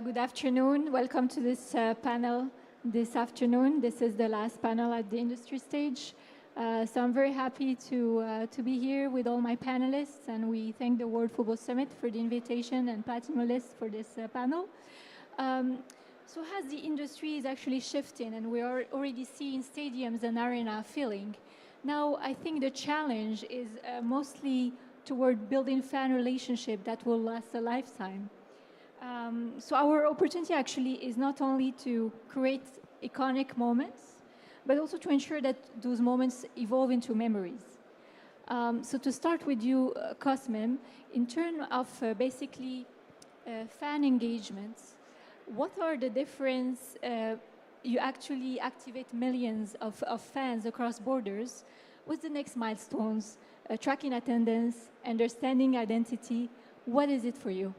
good afternoon. Welcome to this panel this afternoon. This is the last panel at the industry stage. So I'm very happy to be here with all my panelists, and we thank the World Football Summit for the invitation and Platinum List for this panel. So as the industry is actually shifting and we are already seeing stadiums and arena filling, now I think the challenge is mostly toward building fan relationship that will last a lifetime. So our opportunity actually is not only to create iconic moments, but also to ensure that those moments evolve into memories. So to start with you, Cosmin, in terms of basically fan engagements, what are the difference? You actually activate millions of fans across borders. What's the next milestones? Tracking attendance, understanding identity. What is it for you?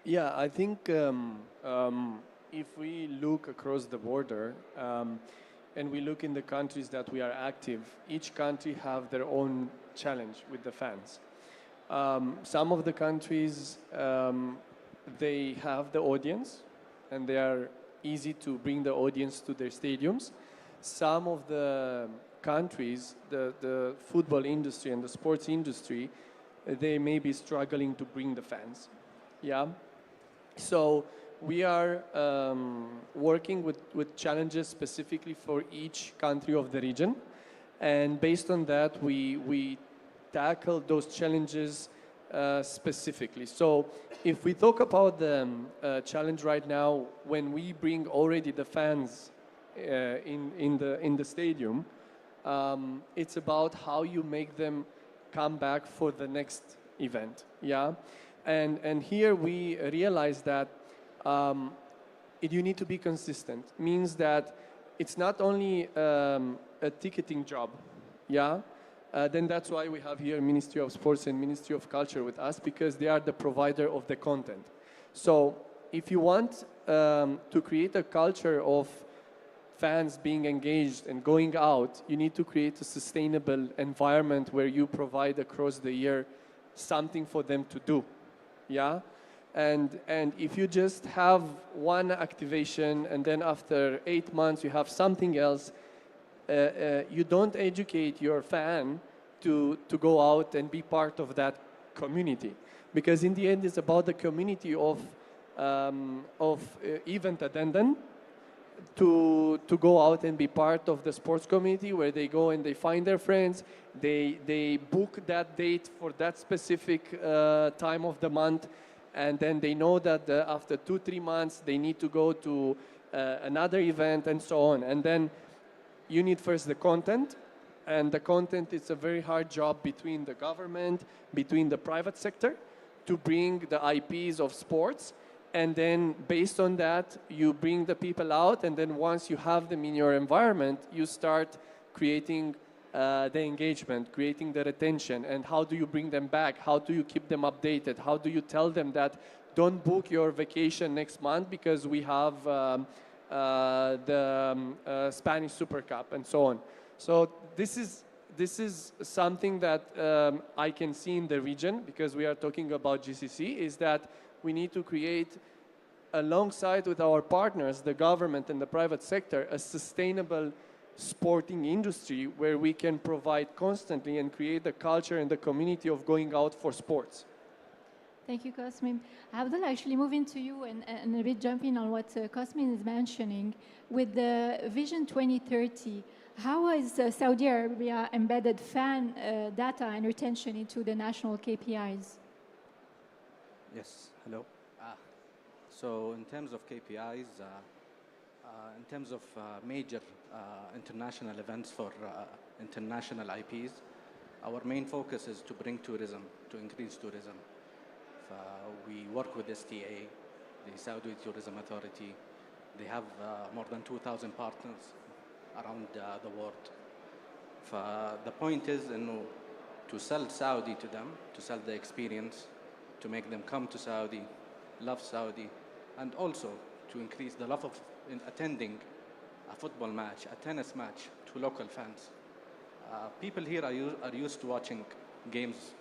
Yeah, I think if we look across the border and we look in the countries that we are active, each country have their own challenge with the fans. Some of the countries, they have the audience and they are easy to bring the audience to their stadiums. Some of the countries, the football industry and the sports industry, they may be struggling to bring the fans. Yeah. So we are working with challenges specifically for each country of the region. And based on that, we tackle those challenges specifically. So if we talk about the challenge right now, when we bring already the fans in the stadium, it's about how you make them come back for the next event. Yeah. And here we realize that you need to be consistent. Means that it's not only a ticketing job, yeah? Then that's why we have here Ministry of Sports and Ministry of Culture with us, because they are the provider of the content. So if you want to create a culture of fans being engaged and going out, you need to create a sustainable environment where you provide across the year something for them to do. Yeah, and if you just have one activation and then after 8 months you have something else, you don't educate your fan to go out and be part of that community, because in the end it's about the community of event attendant to go out and be part of the sports community, where they go and they find their friends, they book that date for that specific time of the month, and then they know that after 2-3 months they need to go to another event and so on. And then you need first the content, and the content is a very hard job between the government, between the private sector, to bring the IPs of sports. And then based on that, you bring the people out, and then once you have them in your environment, you start creating the engagement, creating the retention, and how do you bring them back? How do you keep them updated? How do you tell them that don't book your vacation next month because we have the Spanish Super Cup and so on. So this is something that I can see in the region, because we are talking about GCC, is that we need to create, alongside with our partners, the government and the private sector, a sustainable sporting industry where we can provide constantly and create the culture and the community of going out for sports. Thank you, Cosmin. Abdullah, actually moving to you and a bit jumping on what Cosmin is mentioning. With the Vision 2030, how has Saudi Arabia embedded fan data and retention into the national KPIs? Yes, hello. So in terms of KPIs, in terms of major international events for international IPs, our main focus is to bring tourism, to increase tourism. We work with STA, the Saudi Tourism Authority. They have more than 2,000 partners around the world. The point is to sell Saudi to them, to sell the experience, to make them come to Saudi, love Saudi, and also to increase the love of attending a football match, a tennis match, to local fans. People here are used to watching games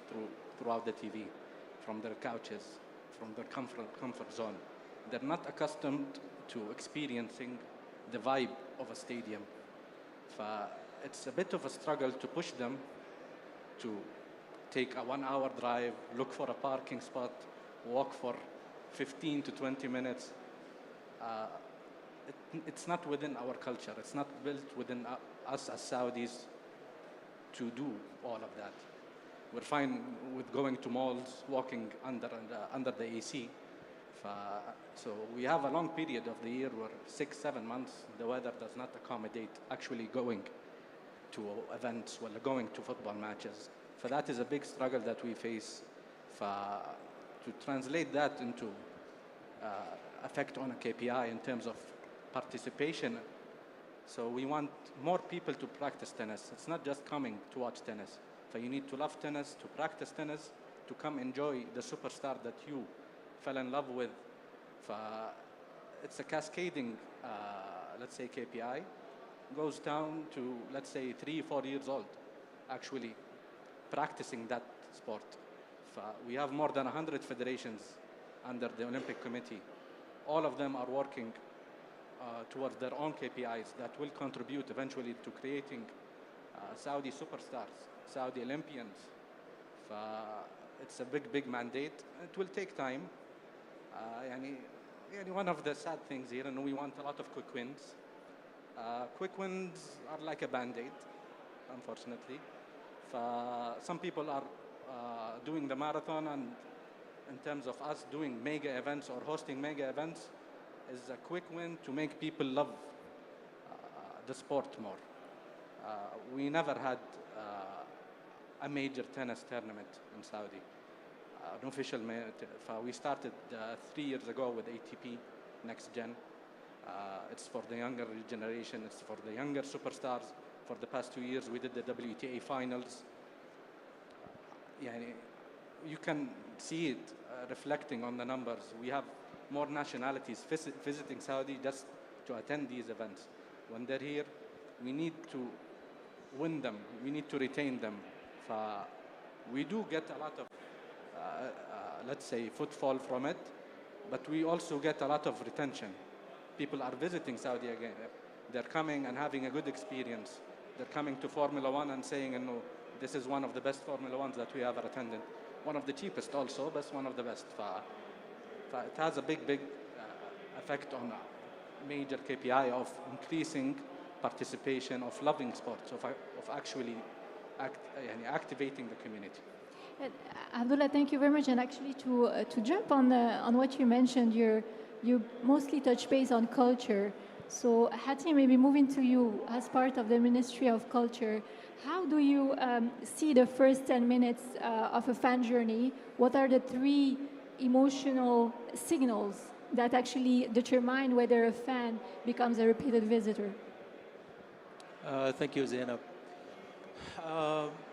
throughout the TV, from their couches, from their comfort zone. they're not accustomed to experiencing the vibe of a stadium. It's a bit of a struggle to push them to take a 1 hour drive, look for a parking spot, walk for 15 to 20 minutes. It's not within our culture. It's not built within us as Saudis to do all of that. We're fine with going to malls, walking under the AC. So we have a long period of the year where 6-7 months the weather does not accommodate actually going to events or going to football matches. That is a big struggle that we face. To translate that into effect on a KPI in terms of participation. So we want more people to practice tennis. It's not just coming to watch tennis. You need to love tennis, to practice tennis, to come enjoy the superstar that you fell in love with. It's a cascading, let's say, KPI. Goes down to, let's say, 3-4 years old, actually practicing that sport. We have more than 100 federations under the Olympic Committee. All of them are working towards their own KPIs that will contribute eventually to creating Saudi superstars, Saudi Olympians. It's a big, big mandate. It will take time. One of the sad things here, and we want a lot of quick wins. Quick wins are like a band-aid, unfortunately. Some people are doing the marathon, and in terms of us doing mega events or hosting mega events, is a quick win to make people love the sport more. We never had a major tennis tournament in Saudi. An official, we started 3 years ago with ATP Next Gen. It's for the younger generation, it's for the younger superstars. For the past 2 years, we did the WTA finals. You can see it reflecting on the numbers. We have more nationalities visiting Saudi just to attend these events. When they're here, we need to win them. We need to retain them. We do get a lot of, let's say, footfall from it, but we also get a lot of retention. People are visiting Saudi again. They're coming and having a good experience. They're coming to Formula One and saying, no, this is one of the best Formula Ones that we ever attended. One of the cheapest also, but one of the best. It has a big, big effect on a major KPI of increasing participation, of loving sports, of actually activating the community. Abdullah, thank you very much. And actually, to jump on what you mentioned, you mostly touch base on culture. So Hatim, maybe moving to you as part of the Ministry of Culture, how do you see the first 10 minutes of a fan journey? What are the 3 emotional signals that actually determine whether a fan becomes a repeated visitor? Thank you, Zineb.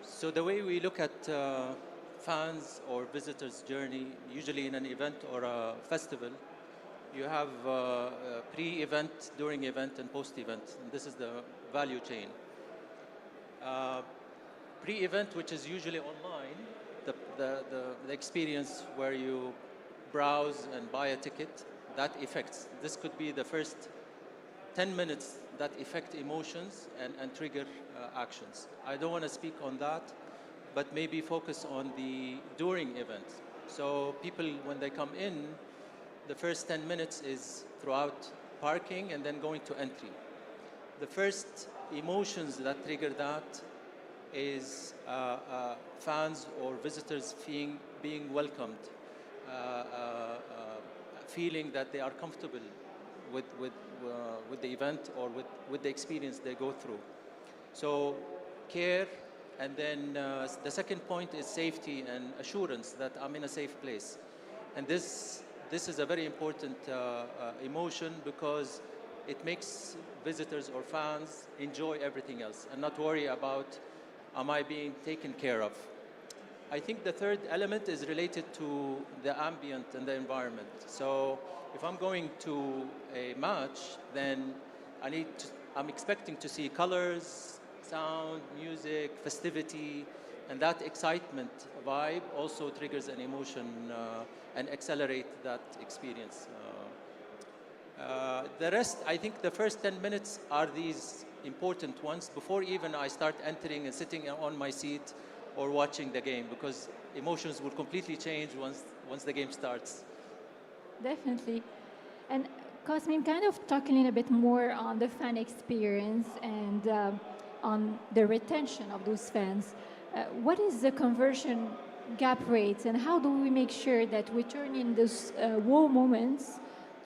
So the way we look at fans or visitors' journey, usually in an event or a festival, you have pre-event, during event, and post-event. And this is the value chain. Pre-event, which is usually online, the experience where you browse and buy a ticket, that affects. This could be the first 10 minutes that affect emotions and trigger actions. I don't want to speak on that, but maybe focus on the during event. So people, when they come in, the first 10 minutes is throughout parking and then going to entry. The first emotions that trigger that is fans or visitors being welcomed, feeling that they are comfortable with the event or with the experience they go through. So care, and then the second point is safety and assurance that I'm in a safe place. And this is a very important emotion because it makes visitors or fans enjoy everything else and not worry about, am I being taken care of? I think the third element is related to the ambient and the environment. So if I'm going to a match, then I'm expecting to see colors, sound, music, festivity, and that excitement vibe also triggers an emotion and accelerate that experience. The rest, I think the first 10 minutes are these important ones before even I start entering and sitting on my seat or watching the game, because emotions will completely change once the game starts. Definitely. And Cosmin, kind of talking a bit more on the fan experience and on the retention of those fans. What is the conversion gap rates, and how do we make sure that we turn in those wow moments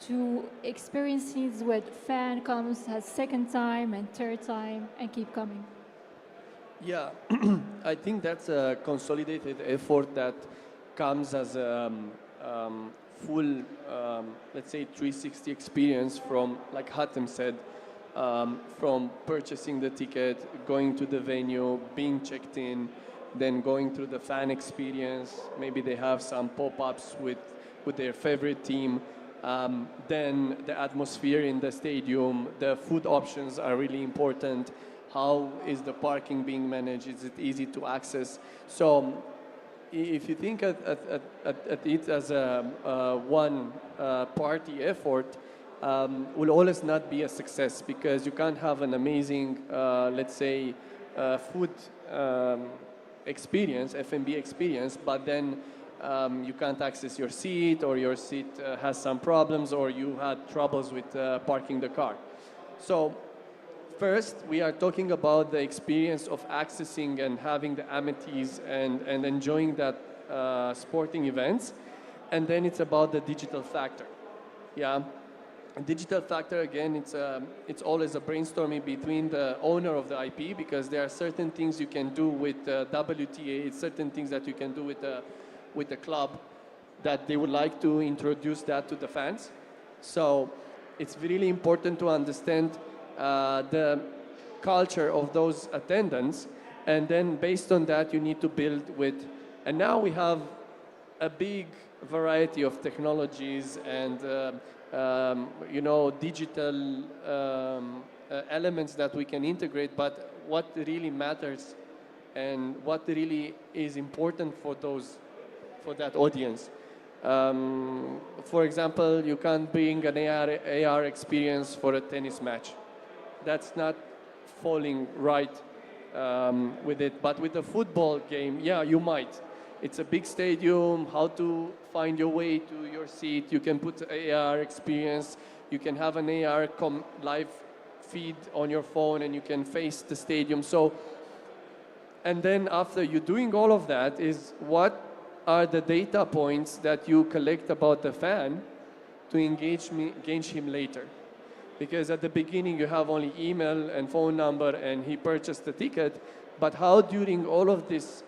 to experiences where fan comes a second time and third time and keep coming? Yeah, I think that's a consolidated effort that comes as a full, let's say, 360 experience from, like Hatim said, from purchasing the ticket, going to the venue, being checked in, then going through the fan experience. Maybe they have some pop-ups with their favorite team. Then the atmosphere in the stadium, the food options are really important. How is the parking being managed? Is it easy to access? So if you think at it as a one party effort, will always not be a success, because you can't have an amazing, let's say, food experience, F&B experience, but then you can't access your seat, or your seat has some problems, or you had troubles with parking the car. So first, we are talking about the experience of accessing and having the amenities and enjoying that sporting events. And then it's about the digital factor. Yeah. Digital factor, again, it's always a brainstorming between the owner of the IP, because there are certain things you can do with WTA, it's certain things that you can do with the club that they would like to introduce that to the fans. So it's really important to understand the culture of those attendants, and then based on that you need to build with, and now we have a big variety of technologies and digital elements that we can integrate, but what really matters and what really is important for that audience. For example, you can't bring an AR experience for a tennis match. That's not falling right with it. But with a football game, yeah, you might. It's a big stadium, how to find your way to your seat. You can put AR experience. You can have an AR live feed on your phone, and you can face the stadium. So, and then after you're doing all of that, is what are the data points that you collect about the fan to engage him later? Because at the beginning you have only email and phone number, and he purchased the ticket. But how during all of this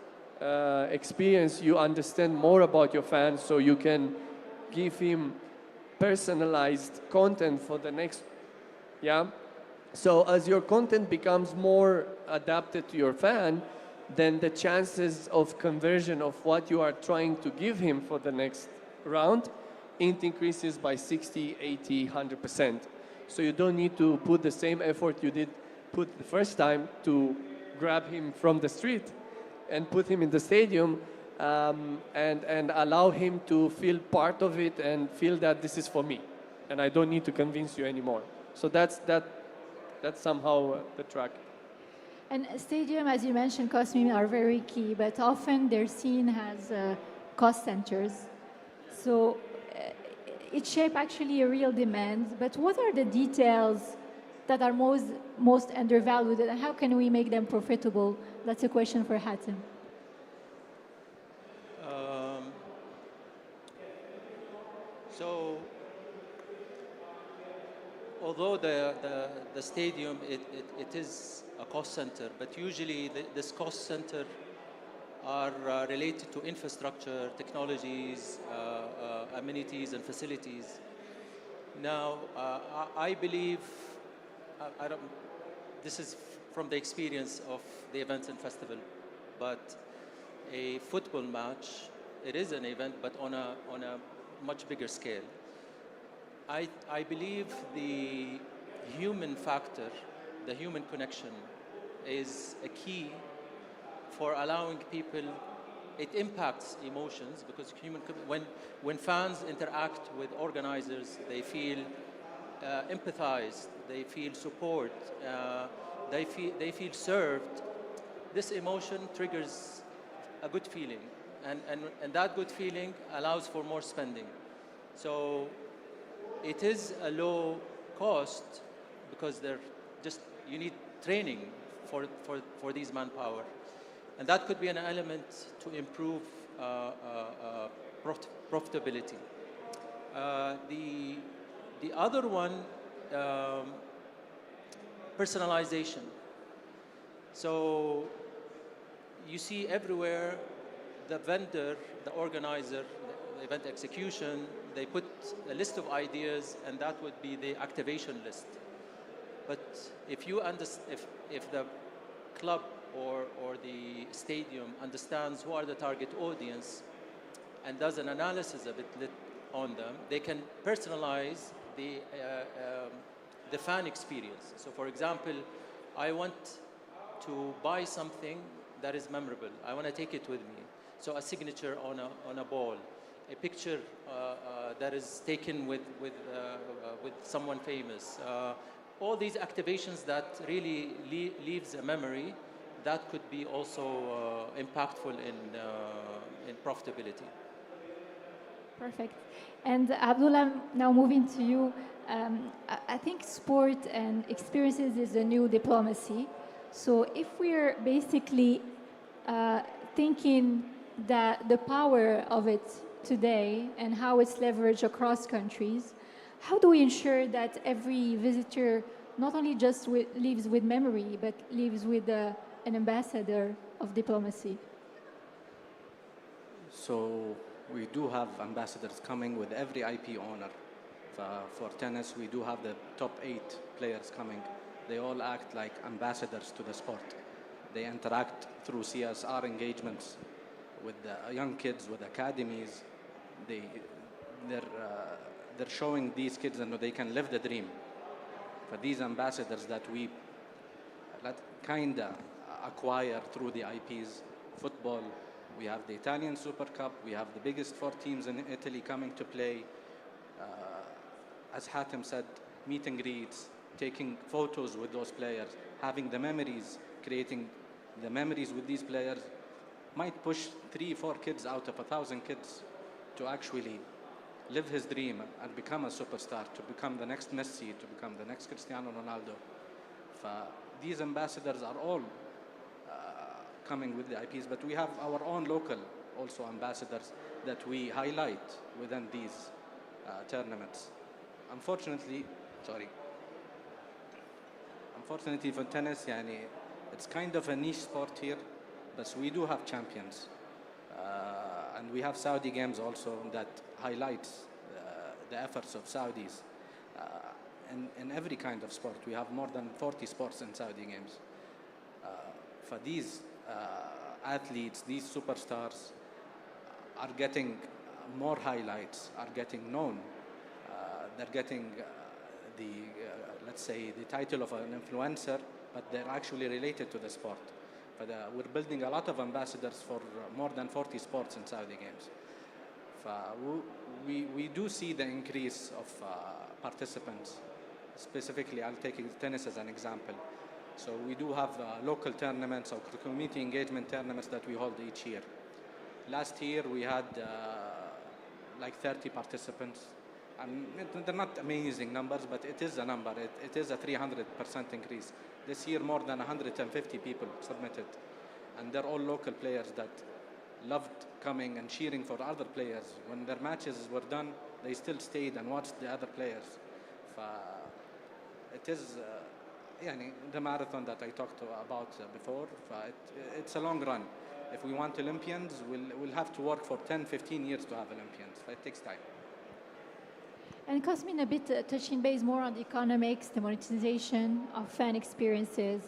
experience you understand more about your fans, so you can give him personalized content for the next, yeah? So as your content becomes more adapted to your fan, then the chances of conversion of what you are trying to give him for the next round, it increases by 60, 80, 100%. So you don't need to put the same effort you did put the first time to grab him from the street and put him in the stadium, and allow him to feel part of it and feel that this is for me, and I don't need to convince you anymore. So that's somehow the track. And stadium, as you mentioned, Cosmin, are very key, but often they're seen as cost centers. So it shapes actually a real demand. But what are the details that are most undervalued, and how can we make them profitable? That's a question for Hatim. So, although the stadium, it is a cost center, but usually this cost center are related to infrastructure, technologies, amenities, and facilities. Now, I believe, this is from the experience of the events and festival, but a football match, it is an event, but on a much bigger scale. I believe the human factor, the human connection, is a key for allowing people. It impacts emotions, because when fans interact with organizers, they feel empathized, they feel support, they feel served, this emotion triggers a good feeling. And that good feeling allows for more spending. So it is a low cost because you need training for these manpower. And that could be an element to improve profitability. The other one, personalization. So you see everywhere the vendor, the organizer, the event execution, they put a list of ideas, and that would be the activation list. But if the club or the stadium understands who are the target audience and does an analysis of it on them, they can personalize the fan experience. So for example, I want to buy something that is memorable. I want to take it with me. So a signature on a ball, a picture that is taken with someone famous. All these activations that really leaves a memory that could be also impactful in profitability. Perfect. And Abdullah, now moving to you, I think sport and experiences is a new diplomacy. So if we're basically thinking that the power of it today and how it's leveraged across countries, how do we ensure that every visitor not only just leaves with memory, but leaves with an ambassador of diplomacy? So we do have ambassadors coming with every IP owner. For tennis, we do have the top 8 players coming. They all act like ambassadors to the sport. They interact through CSR engagements with the young kids, with academies. They're showing these kids that they can live the dream. For these ambassadors that we kind of acquire through the IPs, football, we have the Italian Super Cup, we have the biggest 4 teams in Italy coming to play. As Hatim said, meet and greets, taking photos with those players, having the memories, creating the memories with these players might push 3-4 kids out of 1,000 kids to actually live his dream and become a superstar, to become the next Messi, to become the next Cristiano Ronaldo. These ambassadors are all coming with the IPs, but we have our own local also ambassadors that we highlight within these tournaments. Unfortunately for tennis, it's kind of a niche sport here, but we do have champions. And we have Saudi games also that highlights the efforts of Saudis. In every kind of sport, we have more than 40 sports in Saudi games. For these athletes, these superstars are getting more highlights, are getting known. They're getting let's say, the title of an influencer, but they're actually related to the sport. But we're building a lot of ambassadors for more than 40 sports in Saudi games. We do see the increase of participants. Specifically, I'll take tennis as an example. So we do have local tournaments or community engagement tournaments that we hold each year. Last year, we had like 30 participants. They're not amazing numbers, but it is a number. It is a 300% increase. This year, more than 150 people submitted. And they're all local players that loved coming and cheering for other players. When their matches were done, they still stayed and watched the other players. It is the marathon that I talked about before. It's a long run. If we want Olympians, we'll have to work for 10, 15 years to have Olympians. It takes time. And Cosmin, a bit touching base more on the economics, the monetization of fan experiences.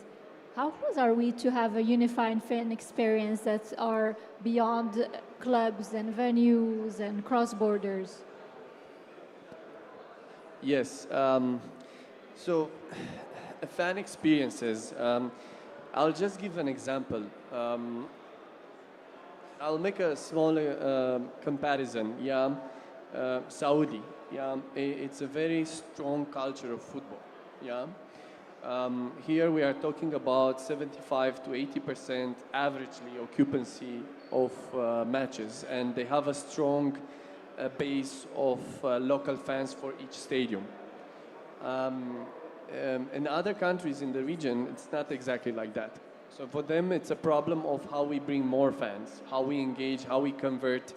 How close are we to have a unified fan experience that are beyond clubs and venues and cross borders? Yes. So, fan experiences. I'll just give an example. I'll make a small comparison. Saudi. Yeah, it's a very strong culture of football. Yeah. Here we are talking about 75 to 80% averagely occupancy of matches, and they have a strong base of local fans for each stadium. In other countries in the region, it's not exactly like that. So for them, it's a problem of how we bring more fans, how we engage, how we convert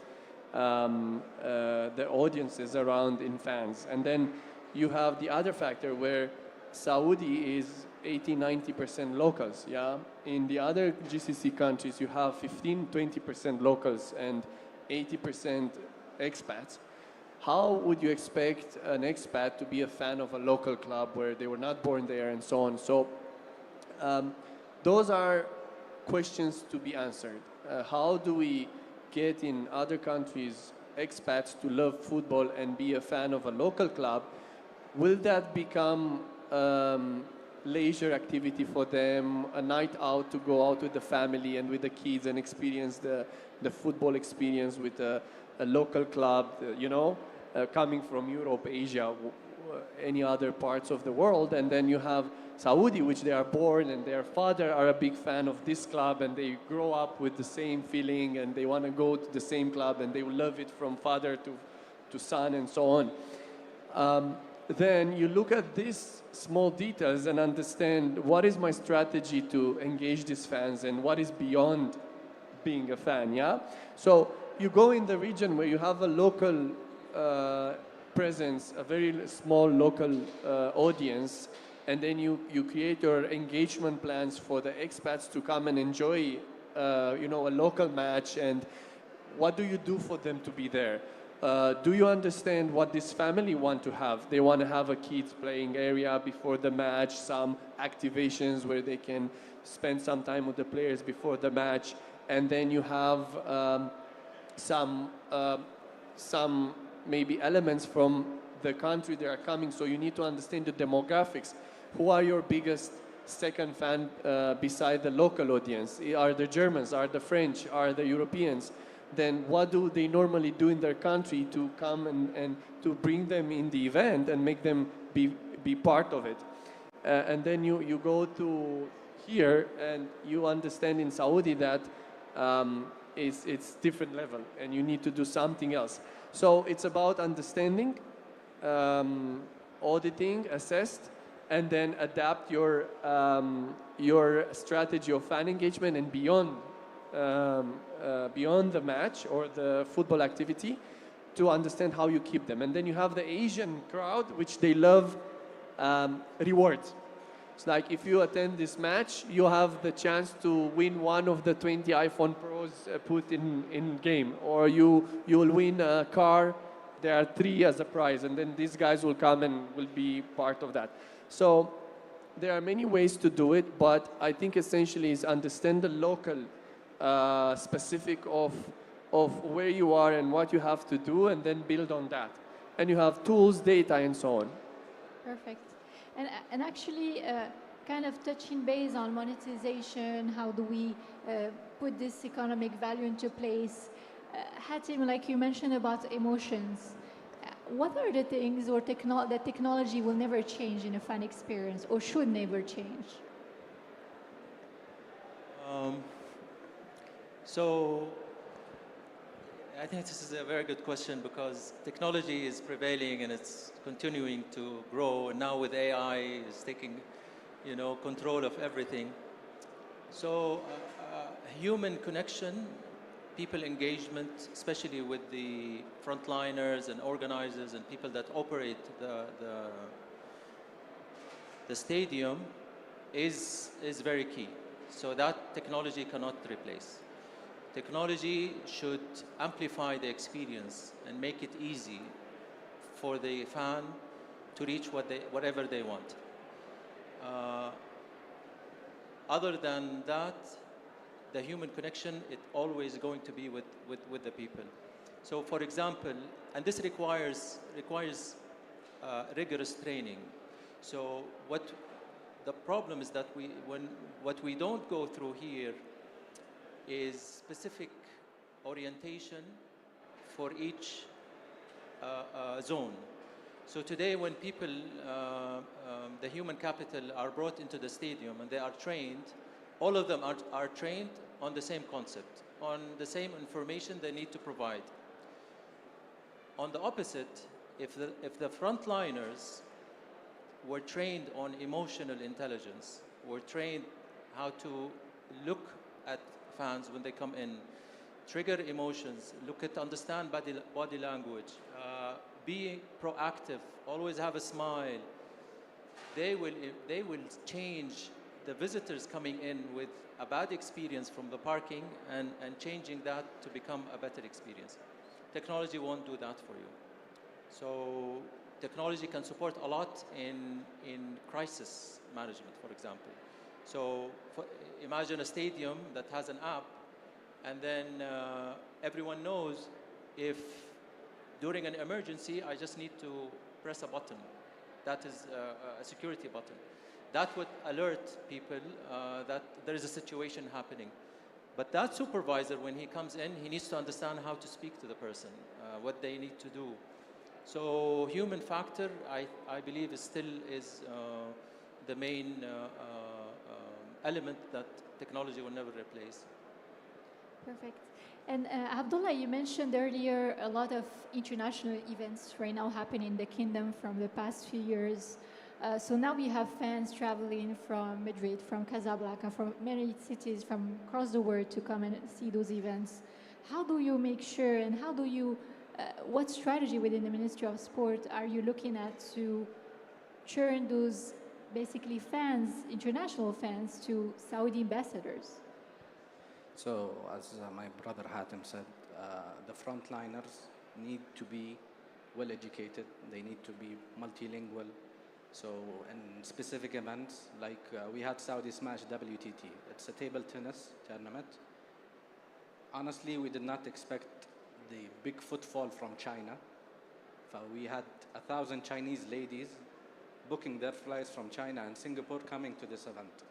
the audiences around in fans. And then you have the other factor where Saudi is 80-90% locals. Yeah, in the other GCC countries, you have 15-20% locals and 80% expats. How would you expect an expat to be a fan of a local club where they were not born there and so on? So those are questions to be answered. How do we get in other countries expats to love football and be a fan of a local club? Will that become leisure activity for them, a night out to go out with the family and with the kids and experience the football experience with a local club, coming from Europe, Asia, any other parts of the world? And then you have Saudi, which they are born and their father are a big fan of this club and they grow up with the same feeling and they want to go to the same club and they will love it from father to son and so on. Then you look at these small details and understand what is my strategy to engage these fans and what is beyond being a fan, yeah? So you go in the region where you have a local presence, a very small local audience, and then you create your engagement plans for the expats to come and enjoy, a local match. And what do you do for them to be there? Do you understand what this family want to have? They want to have a kids playing area before the match, some activations where they can spend some time with the players before the match, and then you have some maybe elements from the country they are coming. So you need to understand the demographics. Who are your biggest second fan beside the local audience? Are the Germans? Are the French? Are the Europeans? Then what do they normally do in their country to come and to bring them in the event and make them be part of it? And then you go to here and you understand in Saudi that it's different level and you need to do something else. So it's about understanding, auditing, assessed, and then adapt your strategy of fan engagement and beyond the match or the football activity to understand how you keep them. And then you have the Asian crowd, which they love rewards. It's like if you attend this match, you have the chance to win one of the 20 iPhone Pros put in game, or you will win a car. There are 3 as a prize, and then these guys will come and will be part of that. So there are many ways to do it, but I think essentially is understand the local specific of where you are and what you have to do, and then build on that. And you have tools, data, and so on. Perfect. And actually, kind of touching base on monetization, how do we put this economic value into place? Hatim, like you mentioned about emotions, what are the things or that technology will never change in a fan experience or should never change? So I think this is a very good question because technology is prevailing and it's continuing to grow. And now with AI, it's taking, control of everything. So human connection, people engagement, especially with the frontliners and organizers and people that operate the stadium, is very key. So that technology cannot replace. Technology should amplify the experience and make it easy for the fan to reach whatever they want. Other than that, the human connection, it's always going to be with the people. So for example, and this requires rigorous training. So the problem is that what we don't go through here is specific orientation for each zone. So today when people, the human capital are brought into the stadium and they are trained, all of them are trained on the same concept, on the same information they need to provide. On the opposite, if the frontliners were trained on emotional intelligence, were trained how to look at fans when they come in, trigger emotions, understand body language, be proactive, always have a smile, they will change the visitors coming in with a bad experience from the parking and changing that to become a better experience. Technology won't do that for you. So technology can support a lot in crisis management, for example. So imagine a stadium that has an app, and then everyone knows if during an emergency I just need to press a button. That is a security button. That would alert people that there is a situation happening. But that supervisor, when he comes in, he needs to understand how to speak to the person, what they need to do. So human factor, I believe, still is the main element that technology will never replace. Perfect. And Abdullah, you mentioned earlier a lot of international events right now happening in the kingdom from the past few years. So now we have fans traveling from Madrid, from Casablanca, from many cities from across the world to come and see those events. How do you make sure, and how do you, what strategy within the Ministry of Sport are you looking at to turn those basically fans, international fans, to Saudi ambassadors? So, as my brother Hatim said, the frontliners need to be well educated. They need to be multilingual. So, in specific events, like we had Saudi Smash WTT. It's a table tennis tournament. Honestly, we did not expect the big footfall from China. We had 1,000 Chinese ladies booking their flights from China and Singapore coming to this event.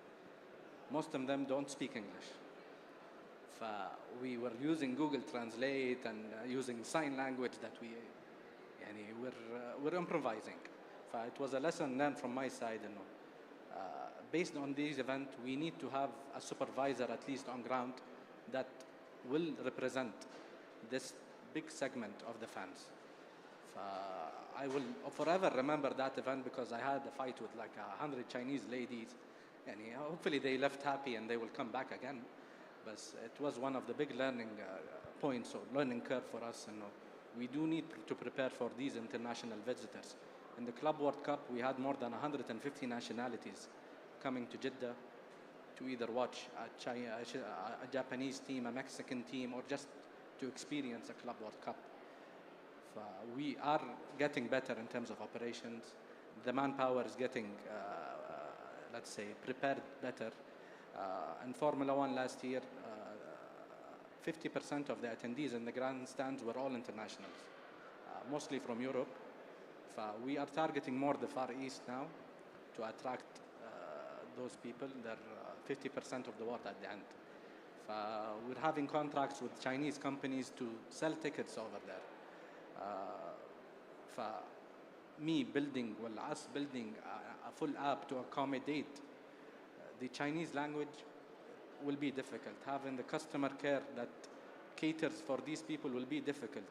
Most of them don't speak English. We were using Google Translate and using sign language that we're improvising. It was a lesson learned from my side. Based on these events, we need to have a supervisor, at least on ground, that will represent this big segment of the fans. I will forever remember that event because I had a fight with like 100 Chinese ladies. And hopefully they left happy and they will come back again. But it was one of the big learning points or learning curve for us. And we do need to prepare for these international visitors. In the Club World Cup, we had more than 150 nationalities coming to Jeddah to either watch a Japanese team, a Mexican team, or just to experience a Club World Cup. We are getting better in terms of operations. The manpower is getting, let's say, prepared better. In Formula One last year, 50% of the attendees in the grandstands were all internationals, mostly from Europe. We are targeting more the Far East now to attract those people. They're 50% of the world at the end. We're having contracts with Chinese companies to sell tickets over there. Us building a full app to accommodate the Chinese language will be difficult. Having the customer care that caters for these people will be difficult.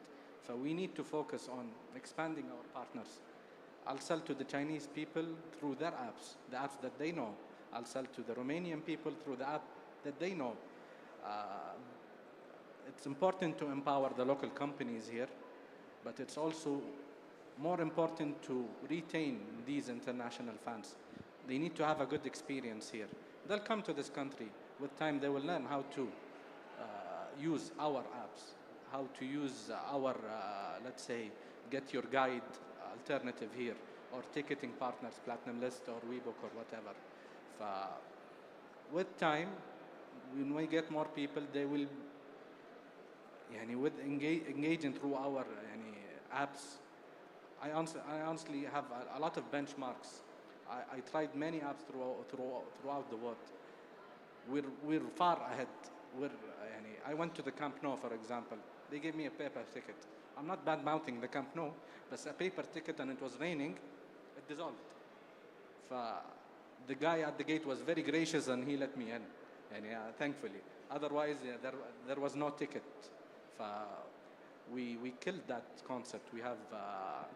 So we need to focus on expanding our partners. I'll sell to the Chinese people through their apps, the apps that they know. I'll sell to the Romanian people through the app that they know. It's important to empower the local companies here, but it's also more important to retain these international fans. They need to have a good experience here. They'll come to this country. With time, they will learn how to use our apps, how to use our, let's say, get your guide alternative here, or ticketing partners, Platinum List or WeBook or whatever. With time, when we get more people, they will engaging through our apps. I honestly have a lot of benchmarks. I tried many apps throughout the world. We're far ahead I went to the Camp Nou, for example. They gave me a paper ticket. I'm not bad-mouthing the Camp Nou, but a paper ticket and it was raining, it dissolved. The guy at the gate was very gracious and he let me in, thankfully. Otherwise, there was no ticket. We killed that concept. We have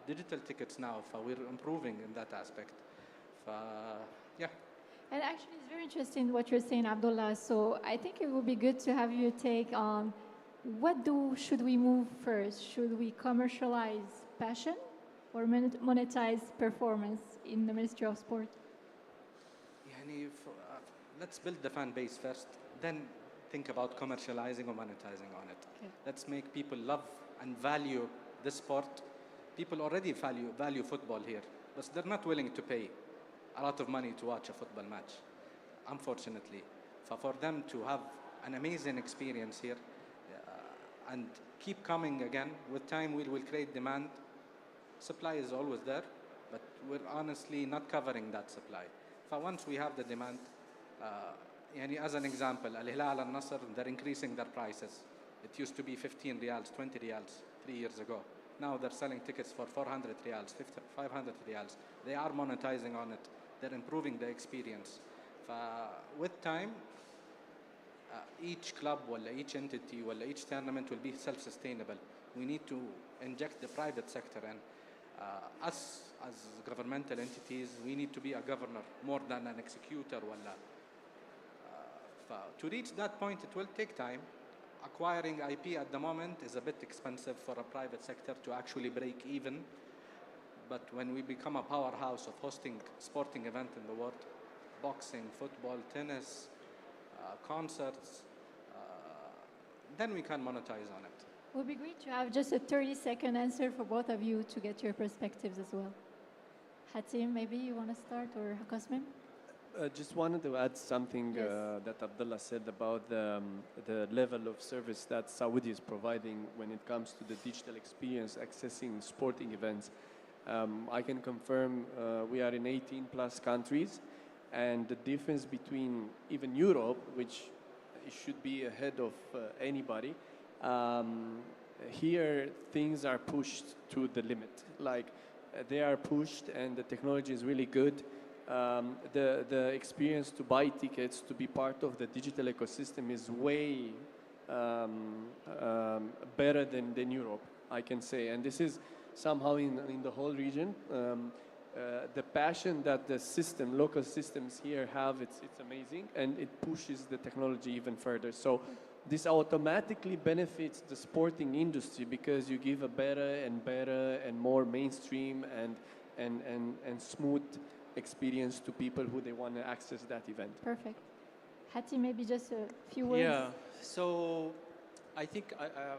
digital tickets now, we're improving in that aspect. Yeah. And actually, it's very interesting what you're saying, Abdullah. So I think it would be good to have your take on should we move first? Should we commercialize passion or monetize performance in the Ministry of Sport? Let's build the fan base first, then think about commercializing or monetizing on it. Okay. Let's make people love and value the sport. People already value football here, but they're not willing to pay a lot of money to watch a football match, unfortunately. For them to have an amazing experience here and keep coming again, with time we will create demand. Supply is always there, but we're honestly not covering that supply. Once we have the demand, as an example, Al-Hilal and Nasr, they're increasing their prices. It used to be 15 riyals, 20 riyals 3 years ago. Now they're selling tickets for 400 riyals, 500 riyals. They are monetizing on it. They're improving the experience. With time, each club, each entity, each tournament will be self-sustainable. We need to inject the private sector in. Us, as governmental entities, we need to be a governor more than an executor. To reach that point, it will take time. Acquiring IP at the moment is a bit expensive for a private sector to actually break even. But when we become a powerhouse of hosting sporting events in the world, boxing, football, tennis, concerts, then we can monetize on it. It would be great to have just a 30-second answer for both of you to get your perspectives as well. Hatim, maybe you want to start, or Cosmin? Just wanted to add something Yes. that Abdullah said about the level of service that Saudi is providing when it comes to the digital experience accessing sporting events. I can confirm we are in 18 plus countries, and the difference between even Europe, which should be ahead of anybody, here things are pushed to the limit. Like they are pushed and the technology is really good. The experience to buy tickets, to be part of the digital ecosystem is way better than Europe, I can say. And this is somehow in the whole region. The passion that the local systems here have, it's amazing, and it pushes the technology even further. So this automatically benefits the sporting industry because you give a better and more mainstream and smooth experience to people who they want to access that event. Perfect. Hatim, maybe just a few words. Yeah, so I think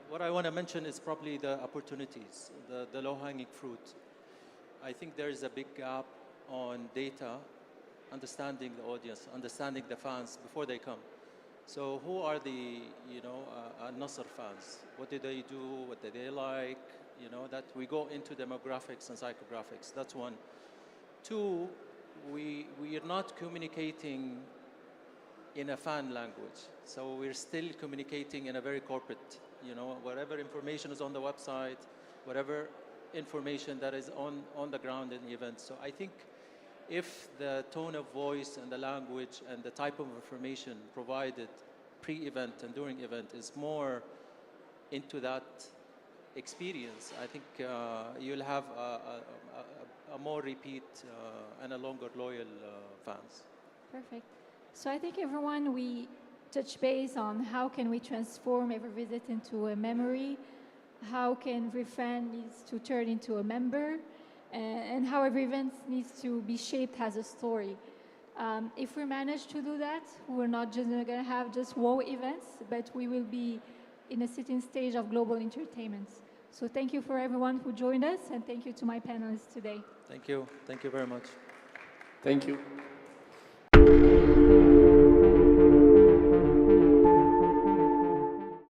what I want to mention is probably the opportunities, the low-hanging fruit. I think there is a big gap on data, understanding the audience, understanding the fans before they come. So who are the, Nasr fans? What do they do? What do they like? That we go into demographics and psychographics. That's one. Two, we are not communicating in a fan language. So we're still communicating in a very corporate, whatever information is on the website, whatever information that is on the ground in the event. So I think if the tone of voice and the language and the type of information provided pre-event and during event is more into that experience, I think you'll have a more repeat and a longer loyal fans. Perfect. So I think everyone, we touch base on how can we transform every visit into a memory, how can every fan needs to turn into a member, and how every event needs to be shaped as a story. If we manage to do that, we're not just going to have just wow events, but we will be in a sitting stage of global entertainment. So thank you for everyone who joined us, and thank you to my panelists today. Thank you. Thank you very much. Thank you.